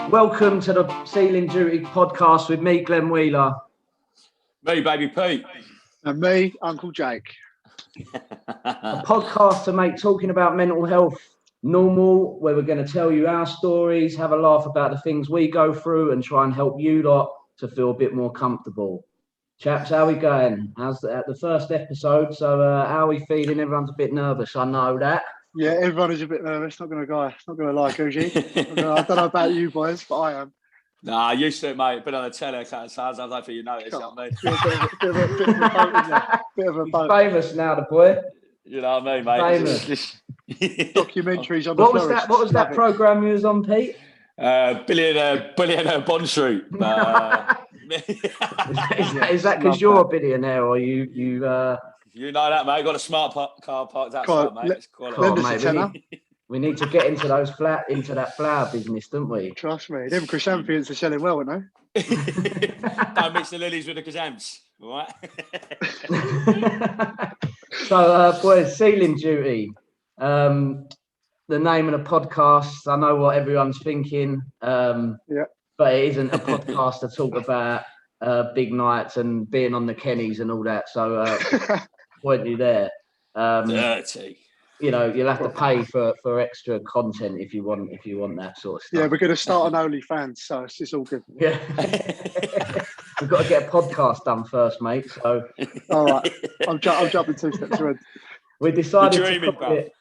Welcome to the Ceiling Duty podcast with me, Glenn Wheeler. Me, Baby Pete. And me, Uncle Jake. A podcast to make talking about mental health normal, where we're going to tell you our stories, have a laugh about the things we go through and try and help you lot to feel a bit more comfortable. Chaps, how we going? How's the first episode? So how are we feeling? Everyone's a bit nervous, I know that. Yeah, everyone is a bit nervous. Not going to lie, Gucci. I don't know about you boys, but I am. Nah, used to it, mate. Been on the telly a couple of times. I don't think you noticed it, mate. Bit of a He's boat. famous now, the boy. You know what I mean, mate? Famous. Documentaries on the What was florist. that? What was that program you was on, Pete? Billionaire Bond Street. Is that because you're a billionaire, or you? You know that, mate. Got a smart car parked outside, mate. It's quality. Oh, mate, we need to get into that flower business, don't we? Trust me, them chrysanthemums are selling well, aren't they? Don't mix the lilies with the chrysanthemums, all right? So, boys, Ceiling Duty. The name of the podcast. I know what everyone's thinking. Yeah. But it isn't a podcast to talk about big nights and being on the Kennys and all that. So, point you there. Dirty. You know, you'll have to pay for extra content if you want that sort of stuff. Yeah, we're going to start on OnlyFans, so it's all good. Yeah. We've got to get a podcast done first, mate. So, all right, I'm jumping 2 steps ahead. we decided dreaming, to call it.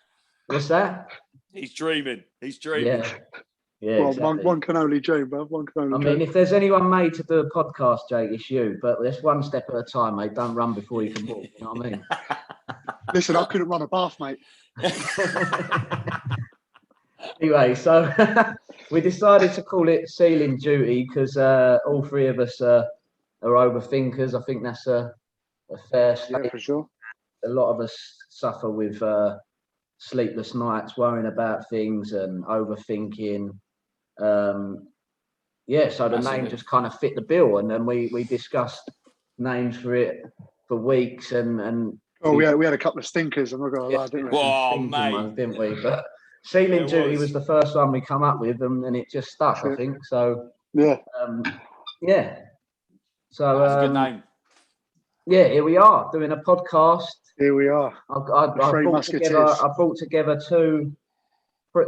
What's that? He's dreaming. Yeah. Yeah. Well, exactly. one can only dream, bruv. One can only dream. I mean, if there's anyone made to do a podcast, Jake, it's you. But let's one step at a time, mate. Don't run before you can walk. You know what I mean? Listen, I couldn't run a bath, mate. Anyway, so we decided to call it Ceiling Duty because all three of us are overthinkers. I think that's a fair statement. Yeah, for sure. A lot of us suffer with sleepless nights, worrying about things and overthinking. So the name just kind of fit the bill, and then we discussed names for it for weeks and. Oh, we had a couple of stinkers. I'm not going to lie, didn't we? Whoa, mate. Ones, didn't we? But Ceiling Duty was the first one we come up with, and it just stuck, I think. So yeah. So That's a good name. Yeah, here we are doing a podcast. Here we are. I brought together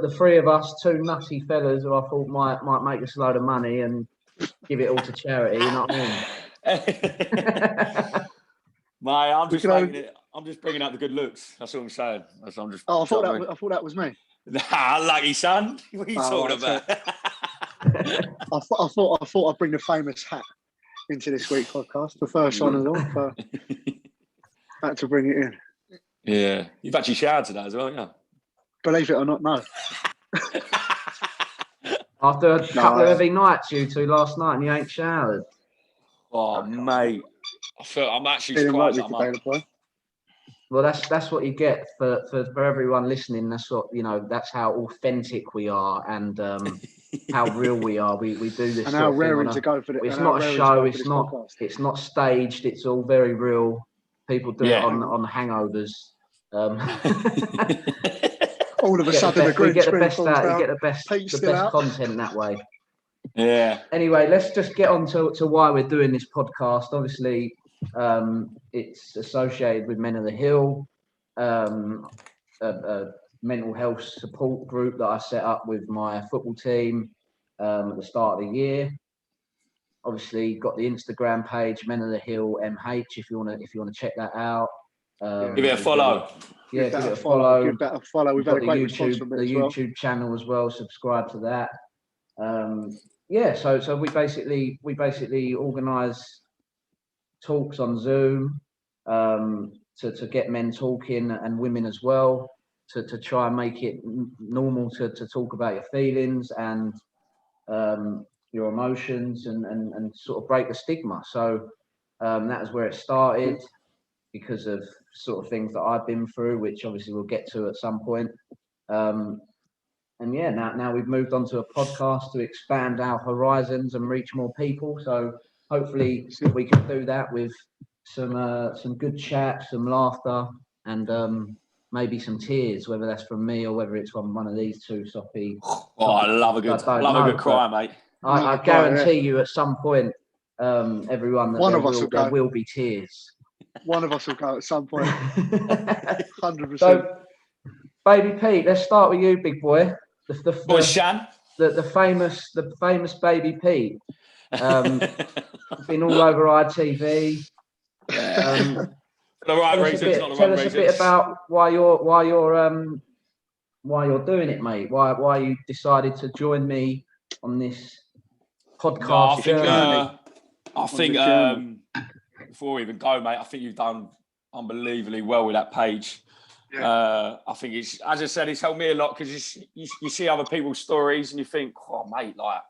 the three of us, two nutty fellas who I thought might make us a load of money and give it all to charity. You know what I mean? Mate, I'm just bringing out the good looks. That's what I'm saying. I thought that was me. Nah, lucky son. What are you talking about? I thought I'd bring the famous hat into this week's podcast. The first one as well. So had to bring it in. Yeah, you've actually showered today as well, yeah. Believe it or not, no. After a couple of heavy nights, you two last night, and you ain't showered. Oh, mate. I'm actually surprised I'm up. Well, that's what you get for everyone listening. That's what, you know, that's how authentic we are and how real we are. We do this. And how raring to go for it. It's not a show. It's not staged. It's all very real. People do it on hangovers. All of a sudden, you get the best content that way. Yeah. Anyway, let's just get on to why we're doing this podcast. Obviously, it's associated with Men of the Hill, a mental health support group that I set up with my football team at the start of the year. Obviously, got the Instagram page Men of the Hill MH if you want to check that out. Give it a follow. Yeah, give it a follow. Give that a follow. We've had a great response from it as well. YouTube channel as well. Subscribe to that. So we basically organise talks on Zoom to get men talking and women as well to try and make it normal to talk about your feelings and your emotions and sort of break the stigma. So that was where it started because of sort of things that I've been through, which obviously we'll get to at some point. Now we've moved on to a podcast to expand our horizons and reach more people. So hopefully we can do that with some good chat, some laughter, and maybe some tears, whether that's from me or whether it's from one of these two soppy. Oh, I love a good cry, mate. I guarantee you, at some point, everyone, that there will be tears. One of us will go at some point. 100%. So, Baby Pete, let's start with you, big boy. Boy, Shan. The famous Baby Pete. Been all over ITV. For the right reasons, not the wrong reasons. Tell us a bit about why you're doing it, mate. Why you decided to join me on this podcast journey. I think before we even go, mate, I think you've done unbelievably well with that page. Yeah. I think it's, as I said, it's helped me a lot because you see other people's stories and you think, oh, mate, like,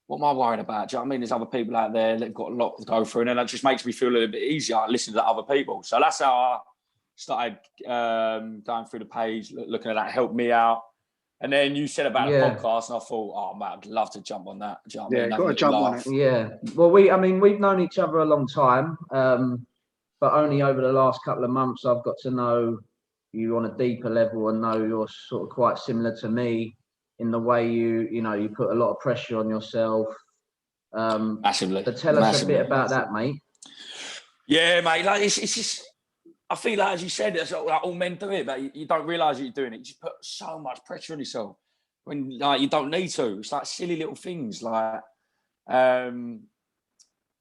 what am I worried about? Do you know what I mean? There's other people out there that've got a lot to go through, and then that just makes me feel a little bit easier listening to other people. So that's how I started going through the page, looking at that, helped me out. And then you said about the podcast, and I thought, oh man, I'd love to jump on that. Do you know what I mean? Got to jump on it. Yeah. Well, we've known each other a long time, but only over the last couple of months I've got to know you on a deeper level and know you're sort of quite similar to me in the way you put a lot of pressure on yourself. Massively. So tell us a bit about that, mate. Yeah, mate. Like it's just. I feel like, as you said, it's like all men do it, but you don't realise you're doing it. You just put so much pressure on yourself when you don't need to. It's like silly little things, like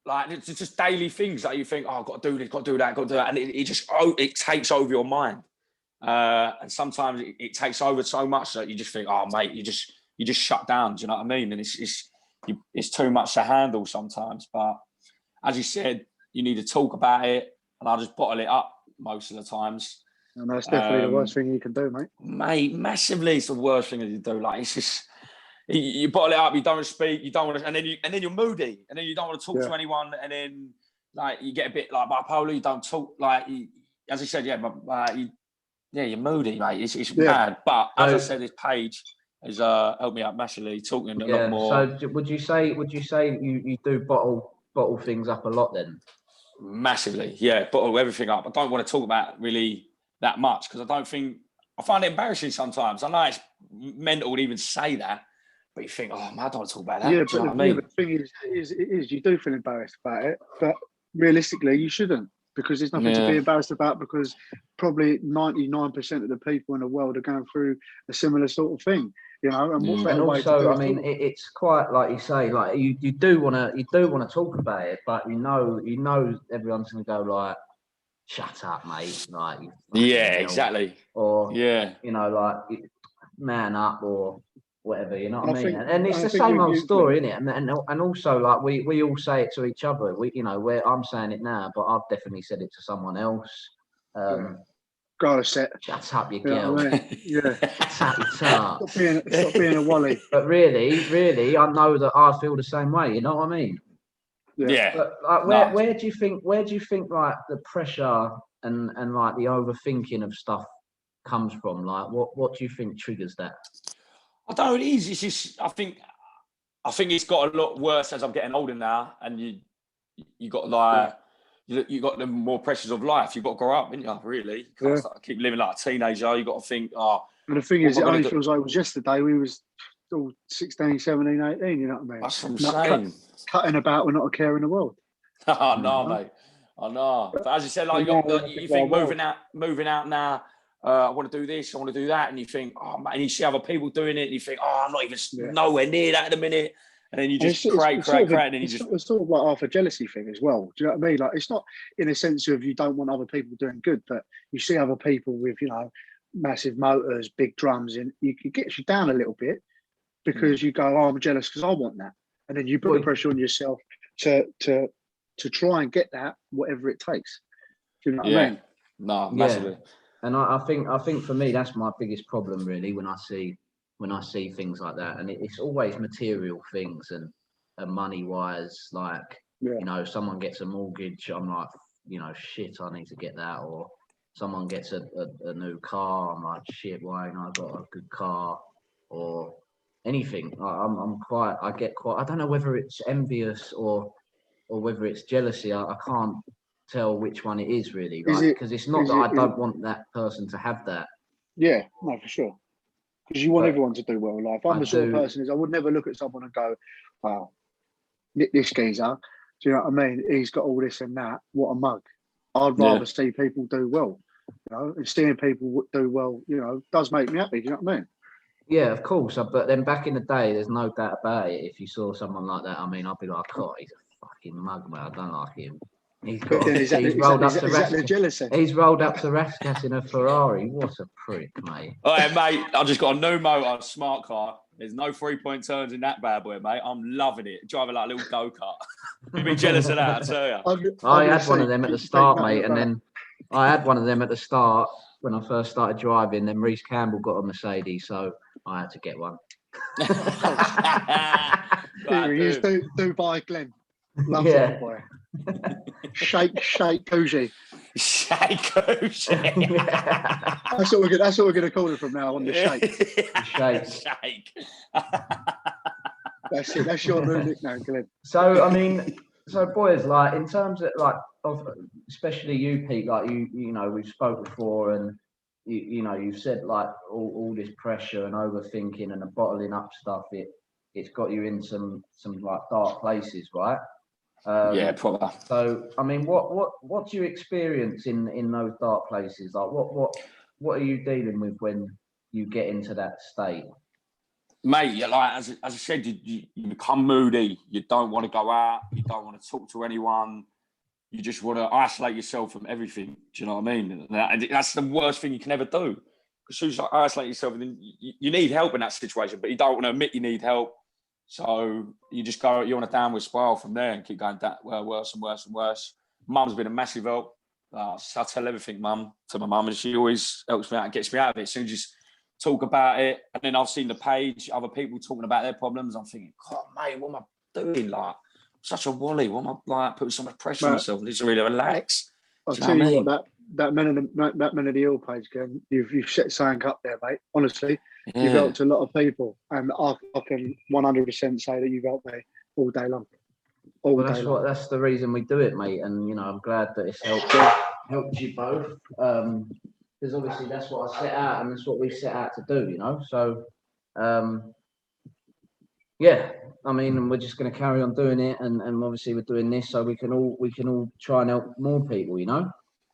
it's just daily things that you think, oh, I've got to do this, got to do that, got to do that, and it takes over your mind. And sometimes it takes over so much that you just think, oh, mate, you just shut down. Do you know what I mean? And it's too much to handle sometimes. But as you said, you need to talk about it, and I just bottle it up most of the times. And that's definitely the worst thing you can do, mate. Mate, massively, it's the worst thing that you do. Like, it's just you bottle it up, you don't speak, you don't want to, and then you're moody, and then you don't want to talk to anyone, and then like you get a bit like bipolar. You don't talk, like as I said, you're moody, mate. It's bad. But as I said, this page has helped me out massively, talking a lot more. So would you say you do bottle things up a lot then? Massively, yeah, bottle everything up. I don't want to talk about really that much because I find it embarrassing sometimes. I know it's mental to even say that, but you think, oh, man, I don't want to talk about that. Yeah, but the thing is you do feel embarrassed about it, but realistically, you shouldn't, because there's nothing to be embarrassed about, because probably 99% of the people in the world are going through a similar sort of thing. You know, and also, I mean, it's quite like you say, like you do want to talk about it, but you know, everyone's going to go like, "Shut up, mate!" Like, exactly, or like, man up, or whatever. You know what I mean? And it's the same old story, isn't it? And also, like we all say it to each other. Where I'm saying it now, but I've definitely said it to someone else. Shut up, you girl. I mean? Yeah. Shut up. Stop being a wally. But really, I know that I feel the same way. You know what I mean? Yeah. But like, where do you think like the pressure and like the overthinking of stuff comes from? Like, what do you think triggers that? I don't know. It is. It's just. I think it's got a lot worse as I'm getting older now, and you got like. You got the more pressures of life. You've got to grow up, haven't you? Really, you can't keep living like a teenager. You got to think. And the thing is, it only feels like it was yesterday. We was all 16, 17, 18. You know what I mean? That's what I'm saying. Cutting about, we're not a care in the world. Oh no, mate. I know. But as you said, like you think moving out now. I want to do this. I want to do that, and you think, oh man, and you see other people doing it, and you think, oh, I'm not even nowhere near that at the minute. And then you just cry, and then you just... It's sort of like half a jealousy thing as well. Do you know what I mean? Like, it's not in a sense of you don't want other people doing good, but you see other people with, massive motors, big drums, and it gets you down a little bit because you go, oh, I'm jealous because I want that. And then you put the pressure on yourself to try and get that, whatever it takes. Do you know what I mean? No, massively. Yeah. And I think for me, that's my biggest problem, really, when I see things like that, and it's always material things and money wise, like someone gets a mortgage, I'm like, shit, I need to get that, or someone gets a new car, I'm like, shit, why ain't I got a good car, or anything. I get quite, I don't know whether it's envious or whether it's jealousy. I can't tell which one it is really, because it's not that I don't want that person to have that. Yeah, no, for sure. because you want But everyone to do well in life. I'm I the sort of do. person is I would never look at someone and go, wow, this geezer, do you know what I mean? He's got all this and that. What a mug. I'd rather see people do well, you know, and seeing people do well, you know, does make me happy. Do you know what I mean? Yeah, of course. But then back in the day, there's no doubt about it. If you saw someone like that, I mean, I'd be like, oh, he's a fucking mug, mate. I don't like him. He's But got. then He's rolled up to is that the Rascal. jealousy? He's rolled up to Rascal in a Ferrari. What a prick, mate. All right, mate. I just got a new motor, smart car. There's no 3-point turns in that bad boy, mate. I'm loving it. Driving like a little go-kart. You'd be jealous of that, I tell you. I had one of them at the start, mate, and then I had one of them at the start when I first started driving. Then Reece Campbell got a Mercedes, so I had to get one. He's Dubai Glen. Loves Yeah. it, boy. Shake Koji. Shake Koji. That's what we're gonna call it from now on. The Shake. Shake. That's it. That's your new nickname, Glenn. So I mean, boys, like in terms of especially you, Pete, like you know, we've spoke before, and you know, you've said like all this pressure and overthinking and the bottling up stuff. It's got you in some like dark places, right? Yeah, probably. So I mean, what do you experience in those dark places? Like what are you dealing with when you get into that state? Mate, you're like, as I said, you become moody. You don't want to go out. You don't want to talk to anyone. You just want to isolate yourself from everything. Do you know what I mean? And that's the worst thing you can ever do. Because as soon as you isolate yourself, and then you need help in that situation, but you don't want to admit you need help. So you just go, you're on a downward spiral from there and keep going worse and worse and worse. Mum's been a massive help. I tell everything, Mum, to my mum, and she always helps me out and gets me out of it. As soon as you talk about it, and then I've seen the page, other people talking about their problems. I'm thinking, God, mate, what am I doing? Like, I'm such a wally. What am I like putting so much pressure on myself? I need to really relax. I'll tell you what, that Men of the Hill page, Glenn, you've set something up there, mate. Honestly, you've helped a lot of people, and I can 100% say that you've helped me all day long. That's the reason we do it, mate. And you know, I'm glad that it's helped you both. Because obviously that's what I set out, and that's what we set out to do, you know. So, yeah, I mean, we're just going to carry on doing it, and obviously we're doing this so we can all try and help more people, you know.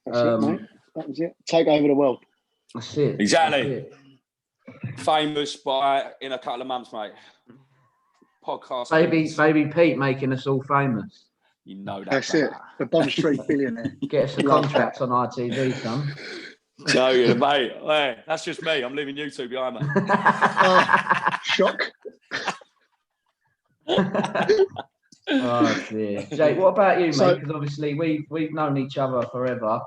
That's it, mate. That was it. Take over the world. That's it. Exactly. That's it. Famous in a couple of months, mate. Podcast. Baby Pete making us all famous. You know that. That's it. The Bond Street billionaire. Get us a contract on ITV, son. Joking, mate. Hey, that's just me. I'm leaving you two behind, mate. Shock. Oh dear. Jake, what about you, mate? Because obviously we've known each other forever.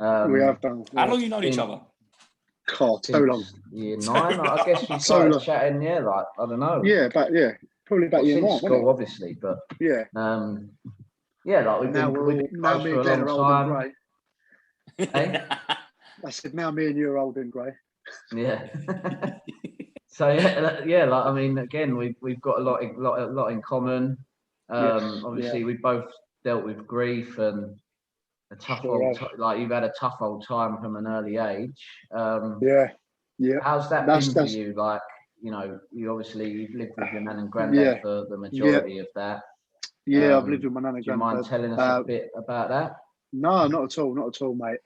We have done. How long you known each other? God, so long. Year 9. I guess we started chatting. Yeah, like I don't know. Yeah, probably about year 9. School, obviously, but yeah. Yeah, like we've been close for a long time. Hey? I said, now me and you are old and grey. Yeah. So yeah, like I mean, again, we've got a lot in common. Obviously, we both dealt with grief and a tough like you've had a tough old time from an early age. Yeah. How's that been for you? Like, you know, you've lived with your nan and granddad for the majority of that. Yeah, I've lived with my nan and granddad. Do you mind telling us a bit about that? No, not at all, mate.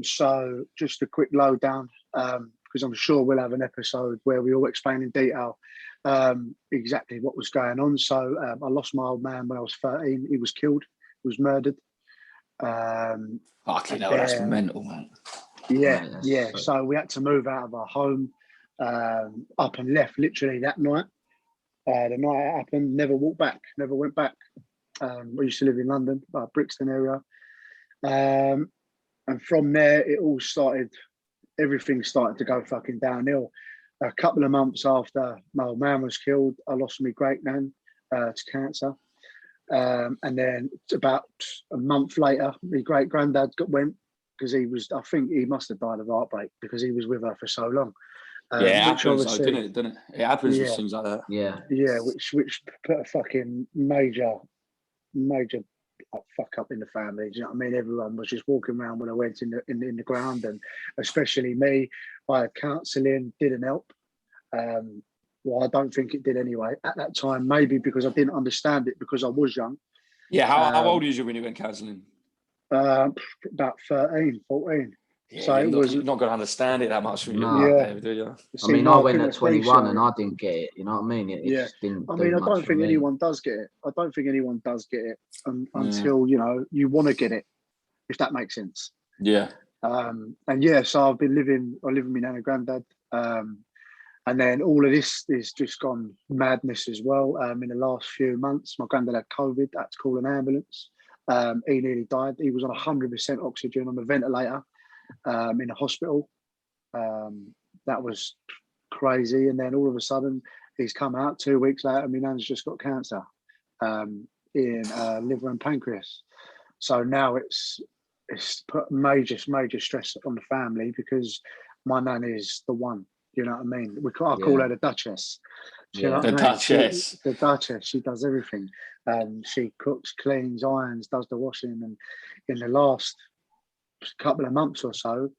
So just a quick lowdown, because I'm sure we'll have an episode where we all explain in detail exactly what was going on. So I lost my old man when I was 13. He was killed. He was murdered. Fucking hell, that's mental, man. Yeah. So we had to move out of our home, up and left literally that night. The night it happened, never went back. We used to live in London, Brixton area. And from there, everything started to go fucking downhill. A couple of months after my old man was killed, I lost my great nan to cancer. And then about a month later, my great granddad went because I think he must have died of heartbreak because he was with her for so long. Yeah, it happens, though, didn't it? It happens with things like that. Yeah. Yeah, which put a fucking major fuck up in the family. Do you know what I mean? Everyone was just walking around when I went in the ground, and especially me. I had counselling, didn't help. Well, I don't think it did anyway at that time. Maybe because I didn't understand it because I was young. Yeah, how old was you when you went counselling? About 13, 14. Yeah, So you're not going to understand it that much when you're No. there, do you? I mean, I went at 21 and I didn't get it. You know what I mean? It just didn't. I mean, I much don't for think me. anyone does get it. I don't think anyone does get it until you know you want to get it, if that makes sense. Yeah. And yeah, so I live with my nan and granddad. And then all of this is just gone madness as well. In the last few months, my granddad had COVID. Had to call an ambulance. He nearly died. He was on 100% oxygen on a ventilator in a hospital. That was crazy. And then all of a sudden, he's come out 2 weeks later. My nan's just got cancer in liver and pancreas. So now it's put major stress on the family because my nan is the one. You know what I mean? I call her the Duchess. You know what I mean? Duchess. The Duchess. She does everything. She cooks, cleans, irons, does the washing. And in the last couple of months or so,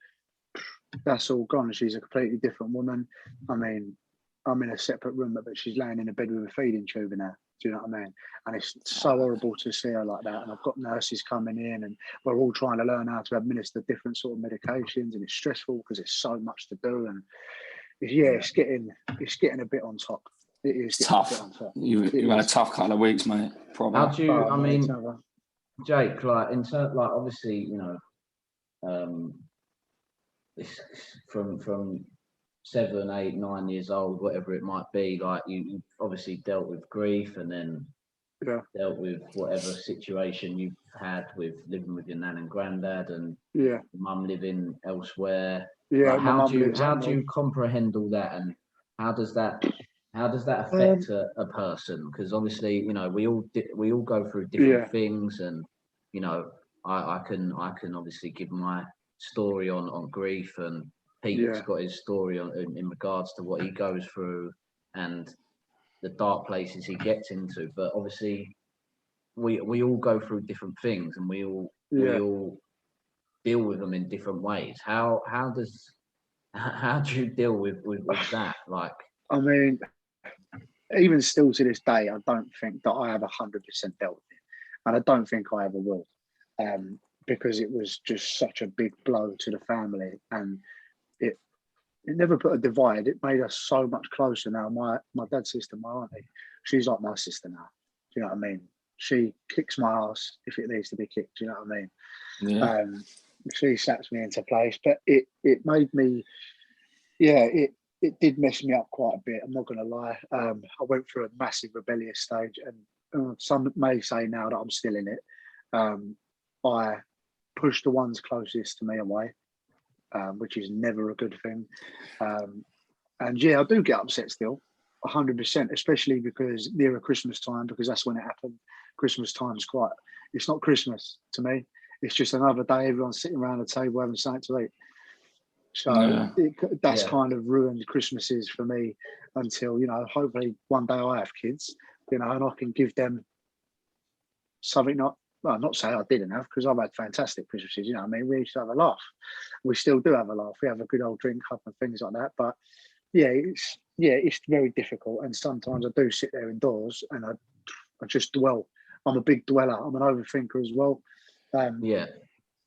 that's all gone. She's a completely different woman. I mean, I'm in a separate room, but she's laying in a bed with a feeding tube in her. Do you know what I mean? And it's so horrible to see her like that. And I've got nurses coming in, and we're all trying to learn how to administer different sort of medications, and it's stressful because it's so much to do. And it's getting a bit on top. It is tough. You've had a tough couple of weeks, mate. Probably. How do you? I mean, Jake, like in terms, like obviously, you know, it's from 7, 8, 9 years old, whatever it might be. Like you obviously dealt with grief, and then dealt with whatever situation you've had with living with your nan and granddad, and your mum living elsewhere. Yeah, like, how do you comprehend all that, and how does that affect a person? Because obviously, you know, we all go through different things, and you know, I can obviously give my story on grief, and Pete's got his story in regards to what he goes through and the dark places he gets into. But obviously, we all go through different things, and we all deal with them in different ways. How do you deal with that? Like, I mean, even still to this day, I don't think that I have 100% dealt with it, and I don't think I ever will, because it was just such a big blow to the family, and it never put a divide. It made us so much closer now. My dad's sister, my auntie, she's like my sister now. Do you know what I mean? She kicks my ass if it needs to be kicked. Do you know what I mean? Yeah. She slaps me into place, but it made me, it did mess me up quite a bit. I'm not going to lie. I went through a massive rebellious stage, and some may say now that I'm still in it. I pushed the ones closest to me away, which is never a good thing. And yeah, I do get upset still, 100%, especially because nearer Christmas time, because that's when it happened. Christmas time is it's not Christmas to me. It's just another day, everyone's sitting around the table having something to eat. So that's kind of ruined Christmases for me until, you know, hopefully one day I have kids, you know, and I can give them something not say I didn't have, because I've had fantastic Christmases, you know what I mean? We used to have a laugh. We still do have a laugh. We have a good old drink up and things like that. But it's very difficult. And sometimes I do sit there indoors and I just dwell. I'm a big dweller. I'm an overthinker as well.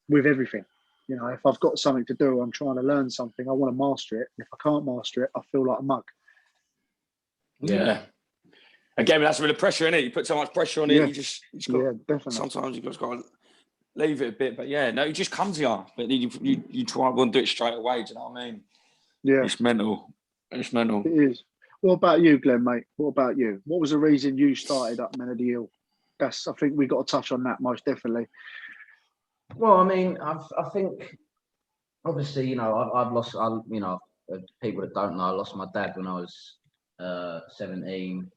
With everything. You know, if I've got something to do, I'm trying to learn something, I want to master it. And if I can't master it, I feel like a mug. Yeah. Again, that's with the pressure in it. You put so much pressure on it, you just got, definitely. Sometimes you just got to leave it a bit. But yeah, no, it just comes to you. But you try and do it straight away. Do you know what I mean? Yeah. It's mental. It's mental. It is. What about you, Glenn, mate? What about you? What was the reason you started up Men of the Hill? I think we got to touch on that most definitely. Well, I mean, I think obviously, you know, I've lost, you know, people that don't know, I lost my dad when I was 17,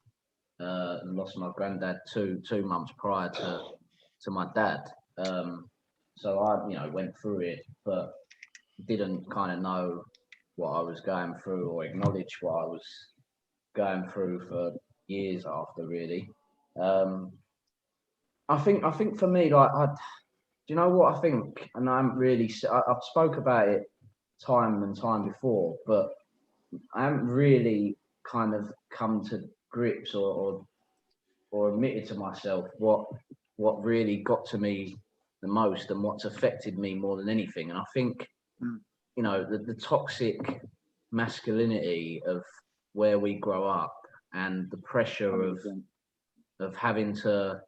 and lost my granddad 2 months prior to my dad. So I, you know, went through it, but didn't kind of know what I was going through or acknowledge what I was going through for years after, really. I think for me, like, do you know what I think? And I'm really, I've spoke about it time and time before, but I haven't really kind of come to grips or admitted to myself what really got to me the most and what's affected me more than anything. And I think, you know, the toxic masculinity of where we grow up and the pressure of having to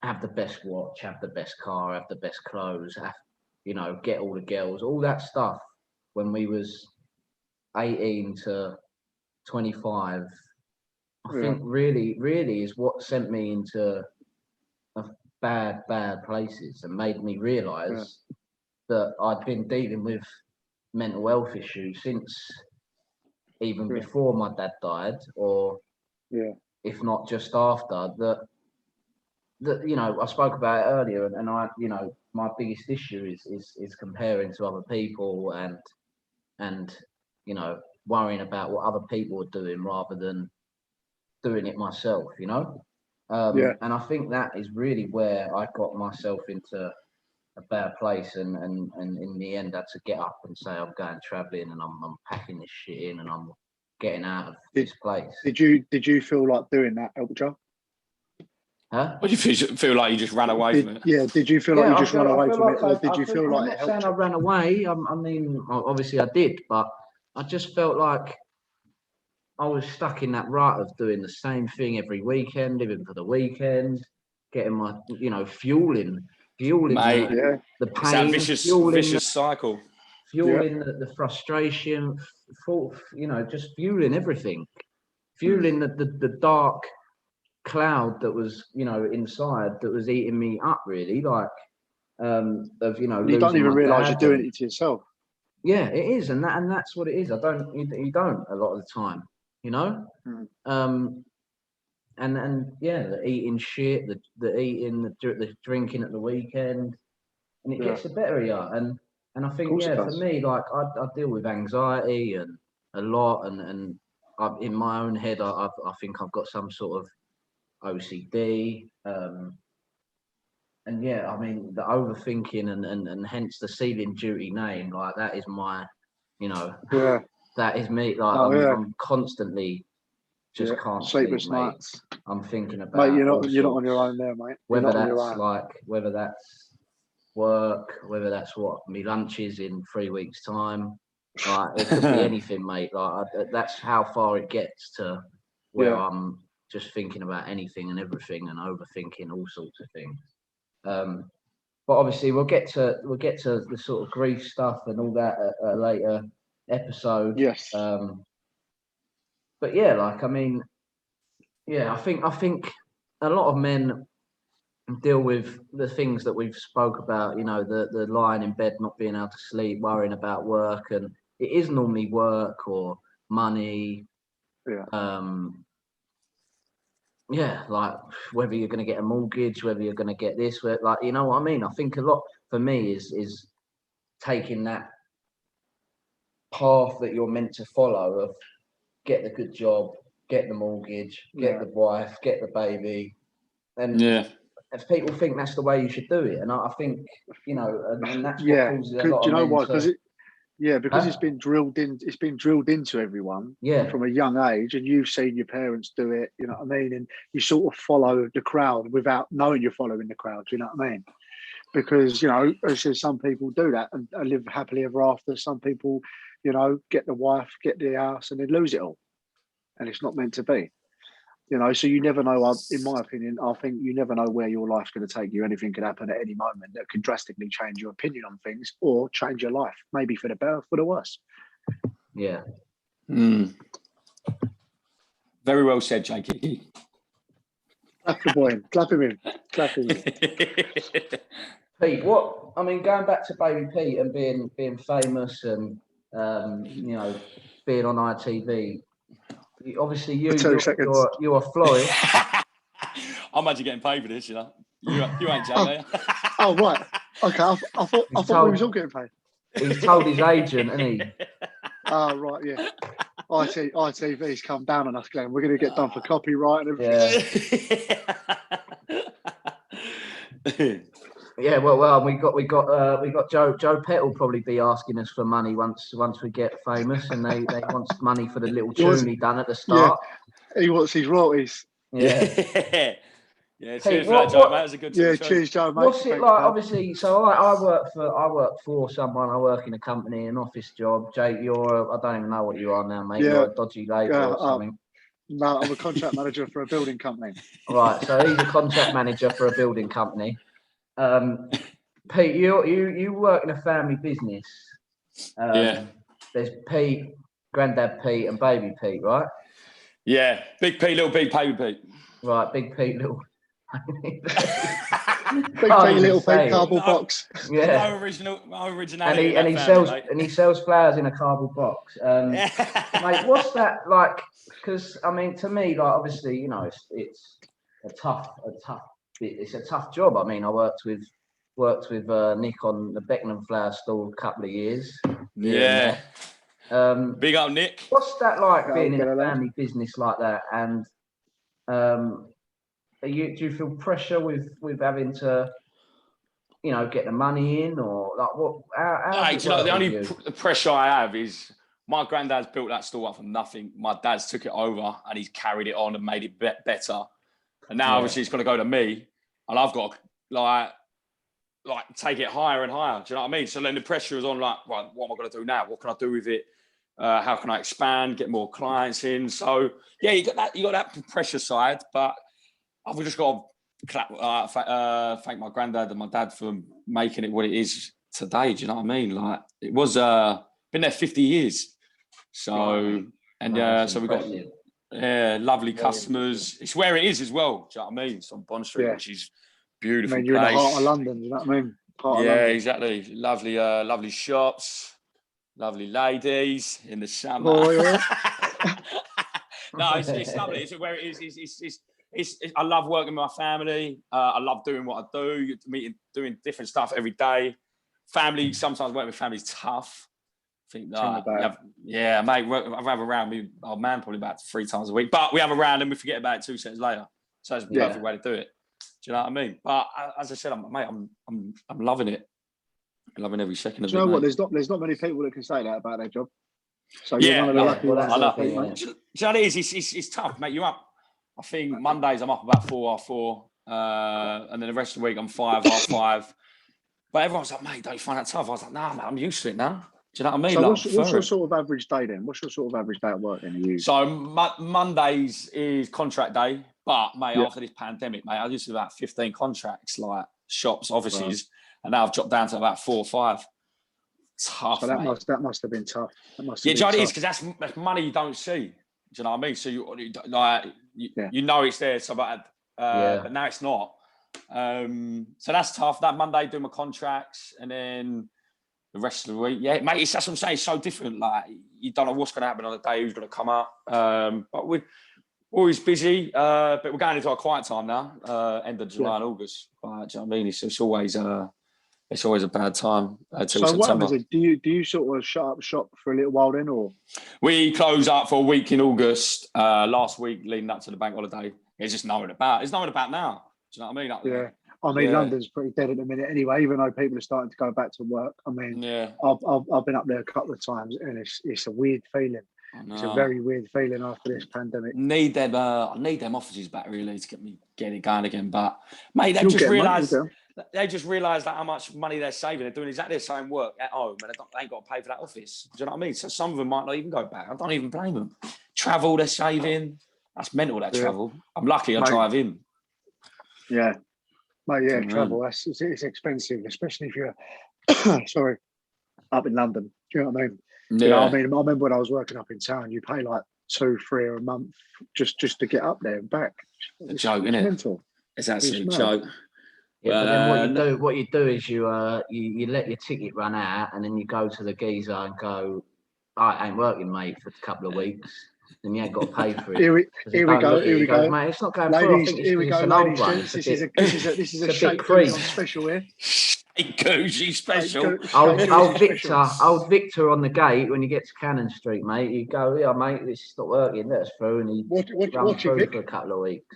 have the best watch, have the best car, have the best clothes, you know, get all the girls, all that stuff when we was 18 to 25, I think really is what sent me into bad places and made me realise that I'd been dealing with mental health issues since even before my dad died, or if not just after. That you know, I spoke about it earlier, and I, you know, my biggest issue is comparing to other people and you know, worrying about what other people are doing rather than doing it myself, you know. And I think that is really where I got myself into a bad place, and in the end, I had to get up and say I'm going travelling and I'm packing this shit in and I'm getting out of this place. Did you feel like doing that helped you? Huh? What do you feel like you just ran away from it? Yeah, did you feel like you just ran away from it, or did you feel like I'm it not helped saying you? I ran away. I mean, obviously I did, but I just felt like I was stuck in that rut of doing the same thing every weekend, living for the weekend, getting my, you know, fueling Mate, the it's that pain, vicious cycle. Fueling the frustration, you know, just fueling everything, fueling the dark cloud that was, you know, inside that was eating me up, really, like of, you know, you don't even realise you're doing and, it to yourself. Yeah, it is, and that's what it is. You don't a lot of the time, you know. And yeah, the eating shit, the eating, the drinking at the weekend, and it gets the better of you. And I think, yeah, for me, like I deal with anxiety and a lot, and in my own head, I think I've got some sort of OCD. And yeah, I mean, the overthinking and hence the sealing duty name, like that is my, you know, that is me. Like I'm constantly just can't sleepless sleep, mate. nights. I'm thinking about. Mate, you're not on your own there, mate. Whether that's work, whether that's what my lunch is in 3 weeks' time. Like it could be anything, mate. Like that's how far it gets to where I'm just thinking about anything and everything and overthinking all sorts of things. But obviously we'll get to the sort of grief stuff and all that at a later episode. Yes. But yeah, like I mean, yeah, I think a lot of men deal with the things that we've spoke about, you know, the lying in bed, not being able to sleep, worrying about work, and it is normally work or money. Like whether you're going to get a mortgage, whether you're going to get this, like, you know what I mean? I think a lot for me is taking that path that you're meant to follow of get the good job, get the mortgage, get the wife, get the baby, and if people think that's the way you should do it, and I think, you know, and that's what causes a lot of men. Do you know why? Because it's been drilled in. It's been drilled into everyone from a young age, and you've seen your parents do it. You know what I mean? And you sort of follow the crowd without knowing you're following the crowd. Do you know what I mean? Because, you know, as some people do that and live happily ever after. Some people, you know, get the wife, get the house, and they lose it all, and it's not meant to be. You know, so you never know. In my opinion, I think you never know where your life's going to take you. Anything could happen at any moment that could drastically change your opinion on things or change your life, maybe for the better, for the worse. Yeah. Very well said, Jakey. Clap the boy in. Clap him in. Clap him in. Pete, what I mean, going back to Baby Pete and being famous and you know, being on ITV. Obviously, you're Floyd. I'm actually getting paid for this, you know. You ain't, Jamie. Oh, right. Okay, I thought we was all getting paid. He's told his agent, hasn't he? Oh, right, yeah. ITV's come down on us, Glenn. We're going to get done for copyright and everything. Yeah, well, we got Joe Pett will probably be asking us for money once we get famous, and they want money for the little tune he done at the start. He wants his royalties. Yeah. Yeah, Hey, cheers for that, Joe, mate. That's a good Yeah, talk. cheers, Joe, mate. What's it Thanks, like? pal. Obviously, so I work for someone. I work in a company, an office job. Jake, I don't even know what you are now, mate. Yeah. You're a dodgy labourer or something. No, I'm a contract manager for a building company. Right, so he's a contract manager for a building company. Pete, you work in a family business. Yeah. There's Pete, Grandad Pete, and Baby Pete, right? Yeah, Big Pete, Little Pete, Baby Pete. Right, Big Pete, Little. Big Pete, Little Pete, cardboard box. Yeah, no originality. And he sells flowers in a cardboard box. Mate, what's that like? Because I mean, to me, like obviously, you know, it's a tough job. I mean, I worked with Nick on the Beckenham flower stall a couple of years. Yeah. Big up, Nick. What's that like being in a family business like that? And do you feel pressure with having to, you know, get the money in, or like what? The only pressure I have is my granddad's built that stall up from nothing. My dad's took it over and he's carried it on and made it better. And now obviously it's going to go to me, and I've got to like take it higher and higher. Do you know what I mean? So then the pressure is on, like, right, what am I going to do now? What can I do with it? How can I expand, get more clients in? So yeah, you got that pressure side, but I've just got to thank my granddad and my dad for making it what it is today. Do you know what I mean? Like, it was been there 50 years. So so we've got lovely customers. It's where it is as well. Do you know what I mean? It's on Bond Street, which is beautiful. I mean, you're place. in the heart of London. You know what I mean? Exactly. Lovely shops. Lovely ladies in the summer. Oh, yeah. No, it's lovely. It's where it is. I love working with my family. I love doing what I do. Doing different stuff every day. Family, sometimes working with family is tough. I think that, mate. I have a round with our man probably about 3 times a week, but we have a round and we forget about it 2 seconds later. So it's the perfect way to do it. Do you know what I mean? But as I said, I'm loving it. I'm loving every second of it. Do you know what? There's not many people that can say that about their job. So you're one of the lucky ones. I love it. Do you know what it is? It's tough, mate. You're up. I think Mondays I'm up about 4:30, and then the rest of the week I'm 5:30. But everyone's like, mate, don't you find that tough? I was like, nah, mate, I'm used to it now. Do you know what I mean? So like, what's your sort of average day then? What's your sort of average day at work then? So Mondays is contract day, but mate, after this pandemic, mate, I used to do about 15 contracts, like shops, offices, and now I've dropped down to about 4 or 5. Tough. So that must have been tough. Do you know what it is? Because that's money you don't see. Do you know what I mean? So you know it's there, so but now it's not. So that's tough. That Monday doing my contracts, and then the rest of the week, mate. That's what I'm saying. It's so different. Like, you don't know what's going to happen on the day, who's going to come up. But we're always busy. But we're going into our quiet time now, end of July and August. But, do you know what I mean? It's always a bad time until so September. What happens? Do you sort of shut up shop for a little while then, or? We close up for a week in August. Last week leading up to the bank holiday. There's just nothing about. There's nothing about now. Do you know what I mean? I mean, London's pretty dead at the minute anyway, even though people are starting to go back to work. I mean, I've been up there a couple of times, and it's a weird feeling. It's a very weird feeling after this pandemic. I need them offices back really to get it going again. But mate, they just realised that how much money they're saving. They're doing exactly the same work at home, and they ain't got to pay for that office. Do you know what I mean? So some of them might not even go back. I don't even blame them. Travel, they're saving. That's mental. That travel. I'm lucky. I drive in. Yeah. Mate, travel, it's expensive, especially if you're up in London. Do you know what I mean? Yeah. You know, I remember when I was working up in town, you pay like 2-3 a month just to get up there and back. It's a joke, isn't it? Mental. It's actually a joke. Yeah, but then what you do is you let your ticket run out, and then you go to the geezer and go, I ain't working, mate, for a couple of weeks. Then you ain't got to pay for it. Here we go. Mate, it's not going ladies, through. Here we go, ladies. This is a shake on special here. Goosey special. Old Victor on the gate when you get to Cannon Street, mate. You go, mate, this is not working. Let us through, and he runs through for a couple of weeks.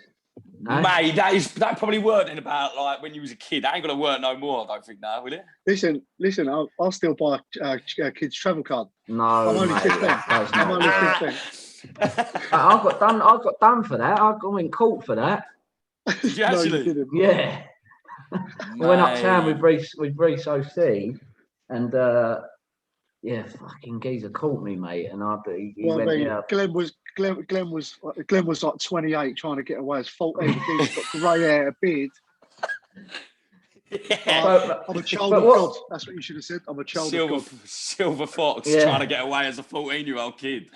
Mate, that probably worked in about like when you was a kid. That ain't gonna work no more, I don't think now, will it? Listen, I'll still buy a kid's travel card. No, I'm only mate, 15. that's I'm not- only 15. I got done for that. I got in court for that. Did you No, actually? you didn't. Yeah. We went uptown Mate. with Reece OC, and yeah, fucking geezer caught me, mate. And he Well, went, I mean, yeah. Glenn was like 28 trying to get away as 14. He's got grey hair, a beard. Yeah. I'm a child of God. That's what you should have said. I'm a child of God. Silver Fox Yeah. trying to get away as a 14-year-old kid.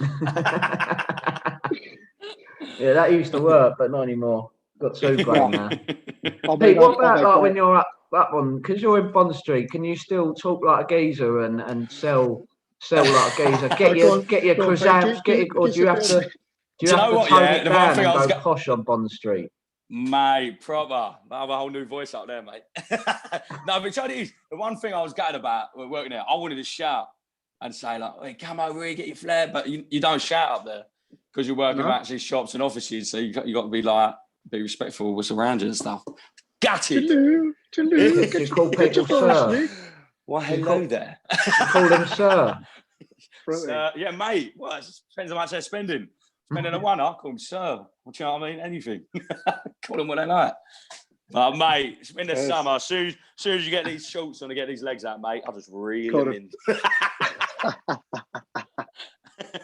Yeah, that used to work, but not anymore. Got too grey now. I Hey, mean, what about I- like when you're up on? Because you're in Bond Street, can you still talk like a geezer and sell like a geezer? Get Go on, your go on, croissants, mate, or do you have to? Do you have know to what, tone yeah? it The one down thing and I was go go- posh on Bond Street? Mate, proper. I have a whole new voice up there, mate. No, but try is the one thing I was gutted about working there. I wanted to shout and say like, "Hey, come over here, get your flair," but you don't shout up there because you're working No. with actually shops and offices, so you got to be respectful of what's around you and stuff. Gutted. Hello, hello. You call Get your people forest, sir. Nick. Well, hello there. You call them sir. Yeah, mate. Well, it depends how much they're spending. Spending a one, I call them sir. Do you know what I mean? Anything. Call them what they like. But mate, it's in the Yes. summer. As soon as you get these shorts on and get these legs out, mate, I'll just reel Got them it.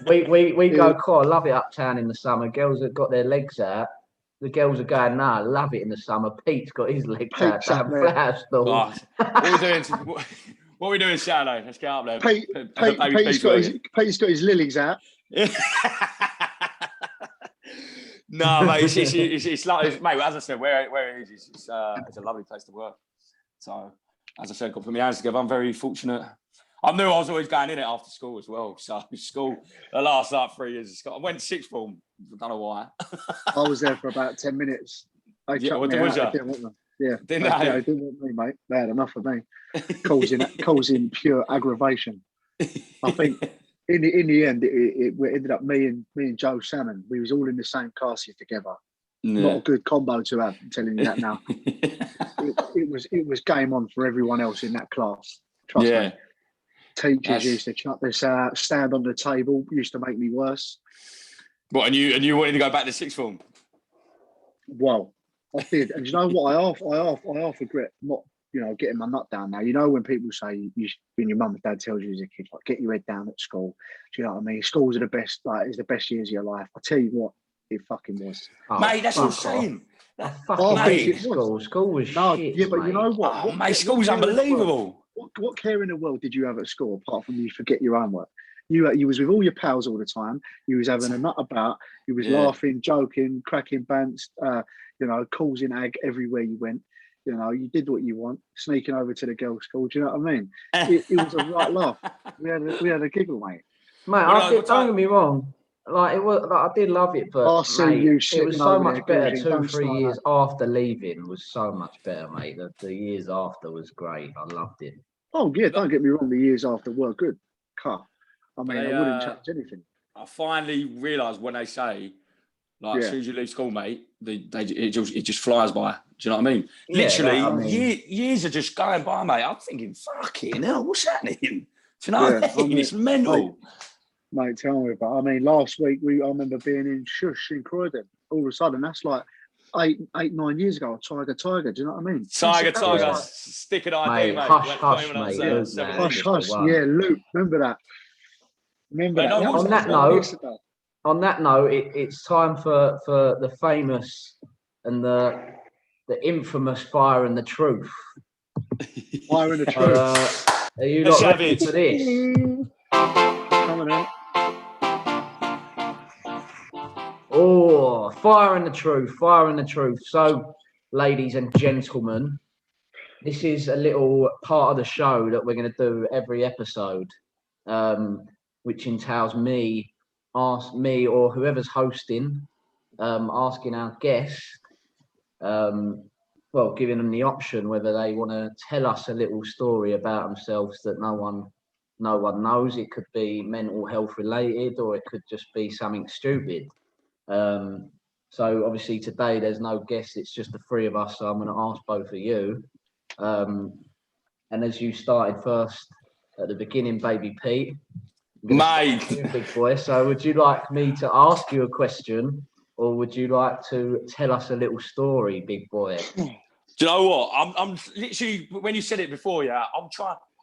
in. We go quite. I love it uptown in the summer. Girls have got their legs out. The girls are going, nah, I love it in the summer. Pete's got his legs Pete's out. up there. Flower stall. Oh, what are we doing Saturday? Let's get up there. Pete's got his lilies out. No, mate, it's like, mate, as I said, where it is, it's a lovely place to work. So, as I said, got to put my hands together. I'm very fortunate. I knew I was always going in it after school as well. So, school, the last 3 years of school, I went sixth form. I don't know why. I was there for about 10 minutes. They Yeah, chucked what me was out. ya? They didn't want me. Yeah, Didn't they they? didn't want me, mate. They had enough of me. Causing pure aggravation. I think in the end, it ended up me and Joe Salmon. We was all in the same classes together. Not a good combo to have. I'm telling you that now. It was game on for everyone else in that class. Trust me. Teachers used to chuck this out, stand on the table. Used to make me worse. What, and you wanted to go back to sixth form? Well, I did, and you know what? I half regret not, getting my nut down now. You know when people say when your mum and dad tells you as a kid, like, get your head down at school. Do you know what I mean? Schools are the best. Like, it's the best years of your life. I tell you what, it fucking was. Oh, mate, that's fuck insane. off. I fucking mate, hated school. School was shit. Yeah, but mate. you know what? Oh, mate, school's unbelievable. What care in the world did you have at school apart from you forget your homework? You was with all your pals all the time. You was having a nut about. You was laughing, joking, cracking bants. Causing ag everywhere you went. You did what you want, sneaking over to the girls' school. Do you know what I mean? It was a right laugh. We had a giggle, mate. Mate, don't get me wrong. Like it was, like, I did love it, but I see mate, you it was sitting so over much there, better. Georgie, 2, don't 3 start years that. after leaving was so much better, mate. The years after was great. I loved it. Oh yeah, don't get me wrong. The years after were good. Car. I mean, They, I wouldn't change anything. I finally realised when they say, like, as soon as you leave school, mate, it just flies by. Do you know what I mean? Yeah, Literally, years are just going by, mate. I'm thinking, fucking hell, what's happening? Do you know what I mean? It's mental. Mate, tell me about. I mean, last week I remember being in Shush in Croydon. All of a sudden, that's like 8-9 years ago. Tiger. Do you know what I mean? Tiger, stick an ID, mate. Hush, mate. Hush. Yeah, Luke. Remember that. On that note, it's time for the famous and the infamous Fire and the Truth. Fire and the Truth. Are you not ready for this? Coming out. Oh, Fire and the Truth. So, ladies and gentlemen, this is a little part of the show that we're going to do every episode, which entails me or whoever's hosting, asking our guest, giving them the option whether they want to tell us a little story about themselves that no one knows. It could be mental health related, or it could just be something stupid. So obviously today there's no guests, it's just the three of us. So I'm going to ask both of you. And as you started first at the beginning, Baby Pete, I'm gonna start with you, big boy. So would you like me to ask you a question, or would you like to tell us a little story, big boy? Do you know what? I'm literally, when you said it before, yeah,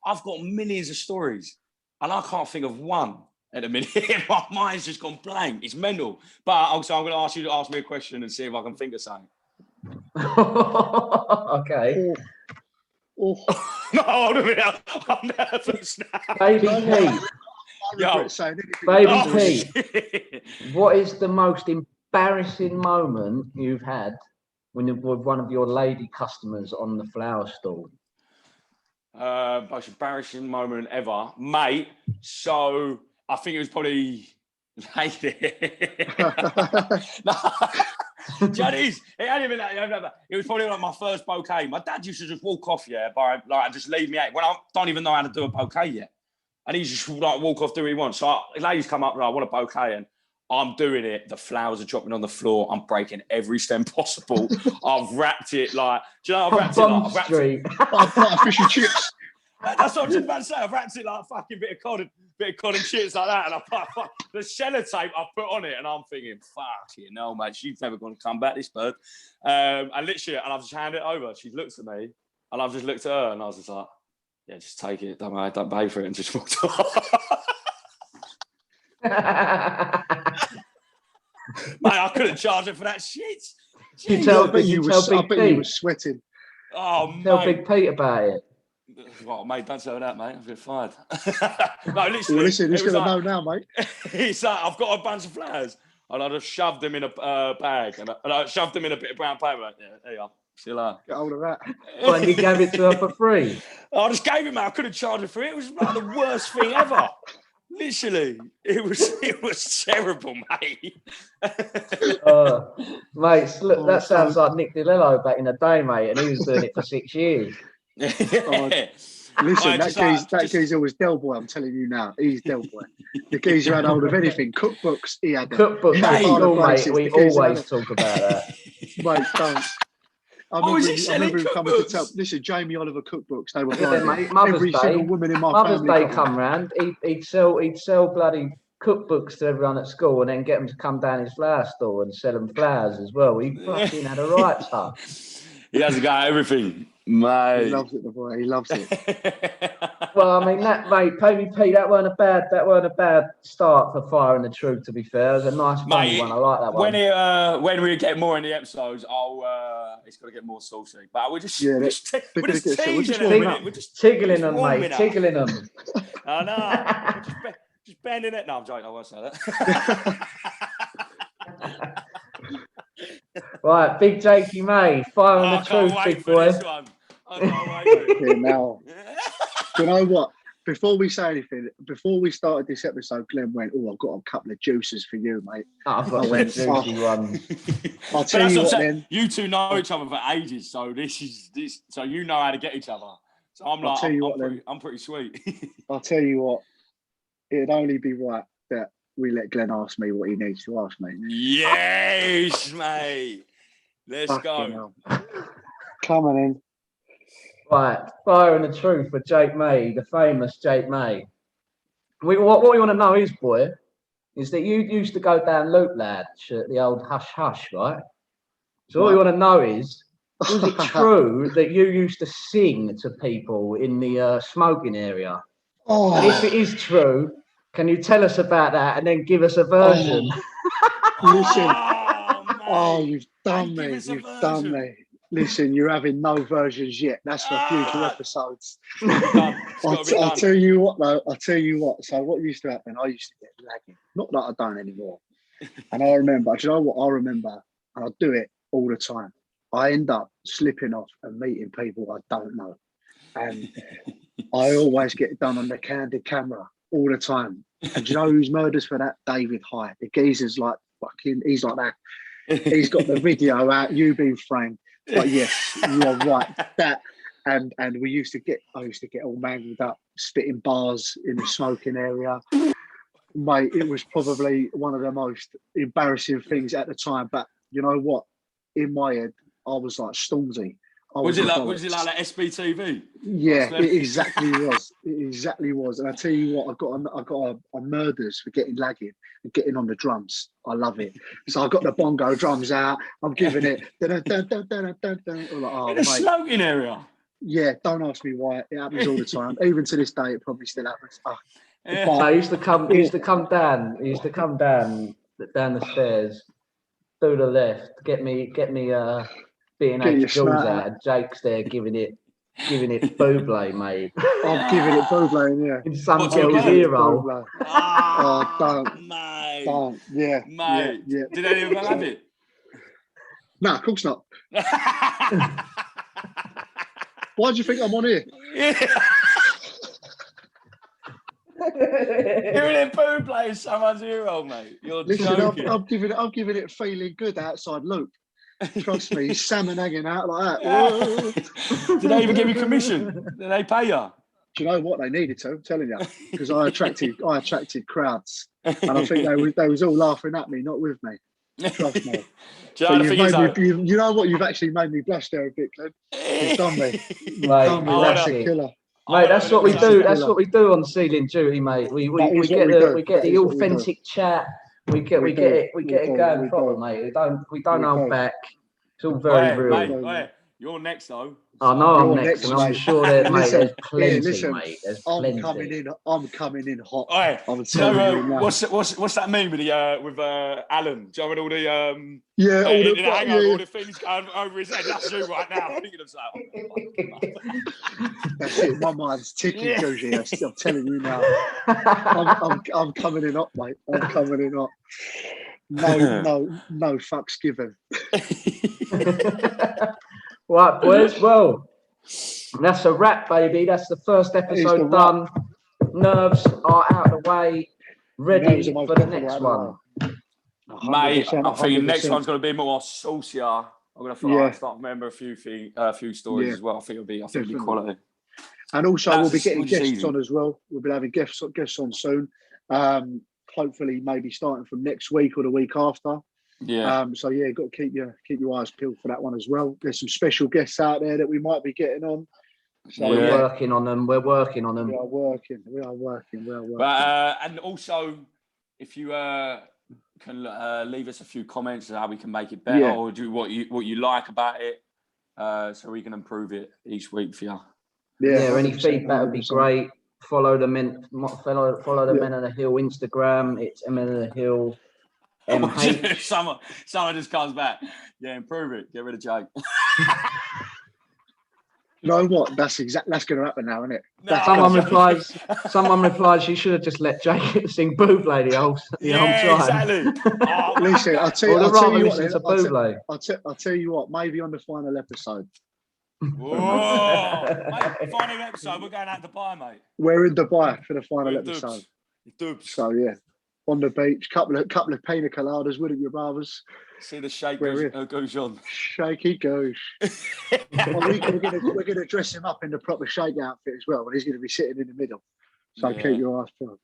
I've got millions of stories and I can't think of one at the minute. My mind's just gone blank. It's mental. But also, I'm going to ask you to ask me a question and see if I can think of something. Okay. Oh. No, hold a minute. I'm nervous now. Baby Pete. Baby Pete, what is the most embarrassing moment you've had when you're with one of your lady customers on the flower stall? Most embarrassing moment ever, mate. So I think it was probably Johnny's. It hadn't even that. It was probably like my first bouquet. My dad used to just walk off, and just leave me out when I don't even know how to do a bouquet yet. And he just like walk off, do what he wants. So ladies come up, like, I want a bouquet, and I'm doing it. The flowers are dropping on the floor. I'm breaking every stem possible. I've wrapped it like, do you know? I've wrapped it fish and chips. That's what I was just about to say. I've wrapped it like a fucking bit of cod and chips like that, and I put the sellotape I put on it, and I'm thinking, fuck you know, mate, she's never going to come back, this bird. And literally, and I've just handed it over. She looked at me, and I've just looked at her, and I was just like, yeah, just take it. Don't pay for it, and just walked off. Mate, I couldn't charge her for that shit. I bet you were sweating. Oh, mate. Tell Big Pete about it. Well, mate, don't tell that, mate. I've been fired. No, literally. Well, listen, he's going to know now, mate. He's like, I've got a bunch of flowers, and I just shoved them in a bag, and I shoved them in a bit of brown paper. Yeah, there you are. See you later. Get hold of that. Well, and you gave it to her for free. I just gave it, mate. I couldn't charge her for it. It was like the worst thing ever. Literally, it was terrible, mate. Mate, look, that sounds like Nick DiLello back in the day, mate, and he was doing it for 6 years. Listen, that geezer was Del Boy, I'm telling you now. He's Del Boy. The geezer had hold of anything. Cookbooks, he had them. Cookbooks, mate, we always talk about that. Mate, don't. I remember him coming to tell. Listen, Jamie Oliver cookbooks. They were mate, Mother's Day, single woman in my family. Mother's Day come round. He'd sell bloody cookbooks to everyone at school, and then get them to come down his flower store and sell them flowers as well. He fucking had a right touch. He has got everything, mate. He loves it, the boy. He loves it. Well, I mean, that, mate, Baby Pete, that weren't a bad start for Fire and the Truth. To be fair, it was a nice funny one. I like that one. When we get more in the episodes, it's got to get more saucy. But we're just teasing them. We're just tickling them, mate. Tickling them. I know. Just bending it. No, I'm joking. I won't say that. Right, Big Jakey May, Fire and the Truth, big boy. Now, do you know what? Before we say anything, before we started this episode, Glenn went, "Oh, I've got a couple of juices for you, mate." I've got a juicy one. I'll tell you what, then. You two know each other for ages, so so you know how to get each other. So I'm pretty sweet. I'll tell you what, it'd only be right that we let Glenn ask me what he needs to ask me. Yes, mate. Let's go. Coming in. Right, Fire and the Truth for Jake May, the famous Jake May. What we want to know is, boy, is that you used to go down Loop Lad, the old Hush Hush, right? So what we want to know is it true that you used to sing to people in the smoking area? Oh. And if it is true, can you tell us about that and then give us a version? Listen, you've done me. You've done me. Listen, you're having no versions yet. That's for future episodes. I'll tell you what, though. I'll tell you what. So what used to happen, I used to get lagging. Not that I don't anymore. And I remember, do you know what I remember? And I do it all the time. I end up slipping off and meeting people I don't know. And I always get done on the candid camera all the time. And do you know who's murders for that? David High. The geezer's like fucking, he's like that. He's got the video out, you being framed. But yes, you're right. That and I used to get all mangled up, spitting bars in the smoking area. Mate, it was probably one of the most embarrassing things at the time. But you know what? In my head, I was like Stormzy. Was it like that SBTV? Yeah, it exactly was. It exactly was. And I tell you what, I got a murders for getting lagging and getting on the drums. I love it. So I got the bongo drums out. I'm giving it. Dun, dun, dun, dun, dun, dun. I'm like, oh, In the smoking area. Yeah, don't ask me why. It happens all the time. Even to this day, it probably still happens. Yeah. I used to come down the stairs through the left, get me B&H Jules out, and Jake's there giving it Bublé, mate. I'm giving it Bublé, yeah. In some girl's ear roll. Oh, don't. Mate. Don't. Yeah. Mate. Yeah. Did any of them have it? No, of course not. Why do you think I'm on here? Hearing it Bublé in someone's ear roll, mate. You're joking. I'm giving it feeling good outside Luke. Trust me, salmon hanging out like that. Did they even give you commission? Did they pay you? Do you know what they needed to? I'm telling you, because I attracted crowds, and I think they was all laughing at me, not with me. Trust me. Do you know the thing is, you know what? You've actually made me blush there a bit, Glenn. You've done me. Mate, that's a killer. Mate, that's what we do. That's what we do on Sealing Duty, mate. We get the authentic chat. We get it going proper, mate. We don't hold back. It's all very real. Mate, you're next though. I know I'm next, and I'm sure that, mate, there's plenty, mate. There's plenty. I'm coming in hot. Right. What's that meme with Alan? Do you remember all the all the things going over his head? That's you right now. Thinking of that. That's it. My mind's ticking, Goji. I'm telling you now. I'm coming in hot, mate. I'm coming in hot. No fucks given. Right, boys. Well, that's a wrap, baby. That's the first episode done. Nerves are out of the way. Ready for the next one. Mate, I think the next one's going to be more saucier. I'm going to start remember a few stories as well. I think it'll be quality. And also, we'll be getting guests on as well. We'll be having guests on soon. Hopefully, maybe starting from next week or the week after. Yeah. So yeah, got to keep your eyes peeled for that one as well. There's some special guests out there that we might be getting on. So we're working on them. We are working. But and also, if you can leave us a few comments on how we can make it better, or do what you like about it, so we can improve it each week for you. Yeah. Any feedback would be great. Follow the men. Follow the Men of the Hill Instagram. It's Men of the Hill. Someone just comes back. Yeah, improve it. Get rid of Jake. You know what? That's going to happen now, isn't it? No. Someone replies. You should have just let Jake sing Bublé the whole time. Exactly. Listen, I'll tell you what. Maybe on the final episode. Whoa! Mate, final episode. We're going out to Dubai, mate. We're in Dubai for the final episode. Dubs. So yeah. On the beach, couple of pina coladas, wouldn't you, brothers? See the shake goes on. Shaky goes. We're gonna dress him up in the proper shake outfit as well, and he's gonna be sitting in the middle. So keep your eyes peeled.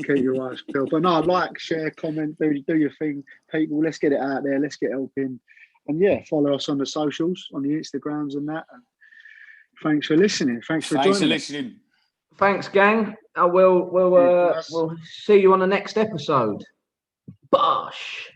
Keep your eyes peeled. But no, like, share, comment, do your thing, people. Let's get it out there. Let's get helping, and follow us on the socials, on the Instagrams and that. And thanks for listening. Thanks for listening. Thanks, gang. We'll see you on the next episode. Bosh.